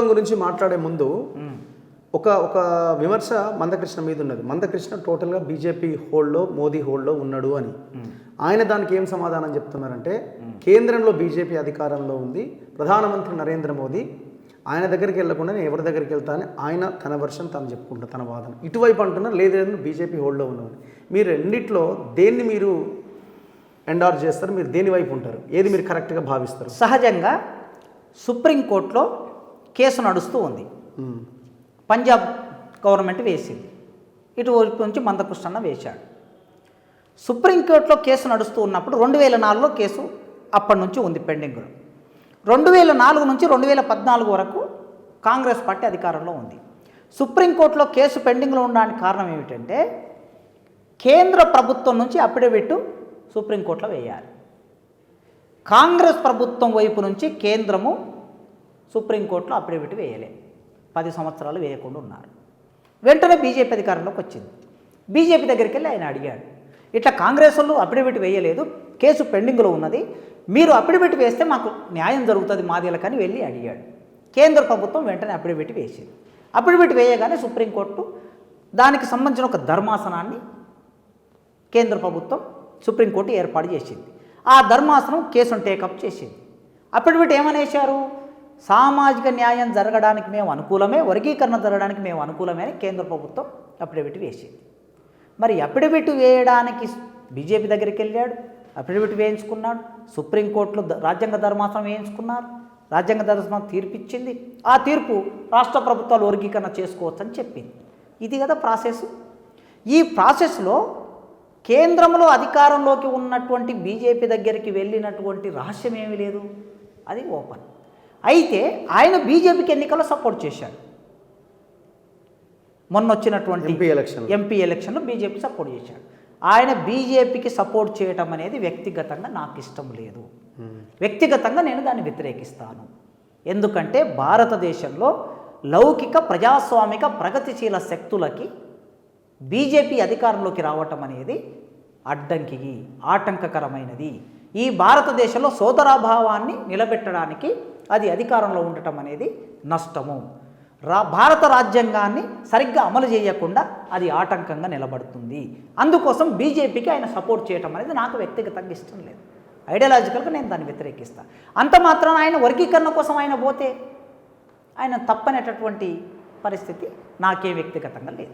ఉద్యోగం గురించి మాట్లాడే ముందు ఒక ఒక విమర్శ మందకృష్ణ మీద ఉన్నది. మందకృష్ణ టోటల్గా బీజేపీ హోల్డ్లో, మోదీ హోల్డ్లో ఉన్నాడు అని. ఆయన దానికి ఏం సమాధానం చెప్తున్నారంటే, కేంద్రంలో బీజేపీ అధికారంలో ఉంది, ప్రధానమంత్రి నరేంద్ర మోదీ ఆయన దగ్గరికి వెళ్లకుండా నేను ఎవరి దగ్గరికి వెళ్తా అని ఆయన తన వర్షన్ తను చెప్పుకుంటారు, తన వాదన. ఇటువైపు అంటున్నారు లేదు బీజేపీ హోల్డ్లో ఉన్నామని. మీరు రెండిట్లో దేన్ని మీరు ఎండార్జ్ చేస్తారు? మీరు దేని వైపు ఉంటారు? ఏది మీరు కరెక్ట్గా భావిస్తారు? సహజంగా సుప్రీంకోర్టులో కేసు నడుస్తూ ఉంది. పంజాబ్ గవర్నమెంట్ వేసింది, ఇటువైపు నుంచి మందకృష్ణ వేశాడు. సుప్రీంకోర్టులో కేసు నడుస్తూ ఉన్నప్పుడు 2004లో కేసు అప్పటి నుంచి ఉంది పెండింగ్లో. 2004 నుంచి 2014 వరకు కాంగ్రెస్ పార్టీ అధికారంలో ఉంది. సుప్రీంకోర్టులో కేసు పెండింగ్లో ఉండడానికి కారణం ఏమిటంటే, కేంద్ర ప్రభుత్వం నుంచి అఫిడవిట్ సుప్రీంకోర్టులో వేయాలి. కాంగ్రెస్ ప్రభుత్వం వైపు నుంచి కేంద్రము సుప్రీంకోర్టులో అఫిడవిట్ వేయలే, 10 సంవత్సరాలు వేయకుండా ఉన్నారు. వెంటనే బీజేపీ అధికారంలోకి వచ్చింది. బీజేపీ దగ్గరికి వెళ్ళి ఆయన అడిగాడు, ఇట్లా కాంగ్రెస్ వాళ్ళు అఫిడవిట్ వేయలేదు, కేసు పెండింగ్లో ఉన్నది, మీరు అఫిడవిట్ వేస్తే మాకు న్యాయం జరుగుతుంది మాదేలకని వెళ్ళి అడిగాడు. కేంద్ర ప్రభుత్వం వెంటనే అఫిడవిట్ వేసింది. అఫిడవిట్ వేయగానే సుప్రీంకోర్టు దానికి సంబంధించిన ఒక ధర్మాసనాన్ని కేంద్ర ప్రభుత్వం సుప్రీంకోర్టు ఏర్పాటు చేసింది. ఆ ధర్మాసనం కేసును టేకప్ చేసింది. అఫిడవిట్ ఏమనేశారు, సామాజిక న్యాయం జరగడానికి మేము అనుకూలమే, వర్గీకరణ జరగడానికి మేము అనుకూలమే అని కేంద్ర ప్రభుత్వం అఫిడవిట్ వేసింది. మరి అఫిడవిట్ వేయడానికి బీజేపీ దగ్గరికి వెళ్ళాడు, అఫిడవిట్ వేయించుకున్నాడు. సుప్రీంకోర్టులో రాజ్యాంగ ధర్మాసనం వేయించుకున్నారు, రాజ్యాంగ ధర్మాసనం తీర్పు ఇచ్చింది. ఆ తీర్పు రాష్ట్ర ప్రభుత్వాలు వర్గీకరణ చేసుకోవచ్చని చెప్పింది. ఇది కదా ప్రాసెస్. ఈ ప్రాసెస్లో కేంద్రంలో అధికారంలోకి ఉన్నటువంటి బీజేపీ దగ్గరికి వెళ్ళినటువంటి రహస్యం ఏమీ లేదు, అది ఓపెన్. అయితే ఆయన బీజేపీకి ఎన్నికల్లో సపోర్ట్ చేశాడు. మొన్న వచ్చినటువంటి ఎంపీ ఎలక్షన్లో బీజేపీ సపోర్ట్ చేశాడు. ఆయన బీజేపీకి సపోర్ట్ చేయటం అనేది వ్యక్తిగతంగా నాకు ఇష్టం లేదు, వ్యక్తిగతంగా నేను దాన్ని వ్యతిరేకిస్తాను. ఎందుకంటే భారతదేశంలో లౌకిక ప్రజాస్వామిక ప్రగతిశీల శక్తులకి బీజేపీ అధికారంలోకి రావటం అనేది అడ్డంకి, ఆటంకకరమైనది. ఈ భారతదేశంలో సోదరాభావాన్ని నిలబెట్టడానికి అది అధికారంలో ఉండటం అనేది నష్టము. భారత రాజ్యాంగాన్ని సరిగ్గా అమలు చేయకుండా అది ఆటంకంగా నిలబడుతుంది. అందుకోసం బీజేపీకి ఆయన సపోర్ట్ చేయటం అనేది నాకు వ్యక్తిగతంగా ఇష్టం లేదు. ఐడియాలజికల్గా నేను దాన్ని వ్యతిరేకిస్తాను. అంత మాత్రాన ఆయన వర్గీకరణ కోసం ఆయన పోతే ఆయన తప్పనేటటువంటి పరిస్థితి నాకే వ్యక్తిగతంగా లేదు.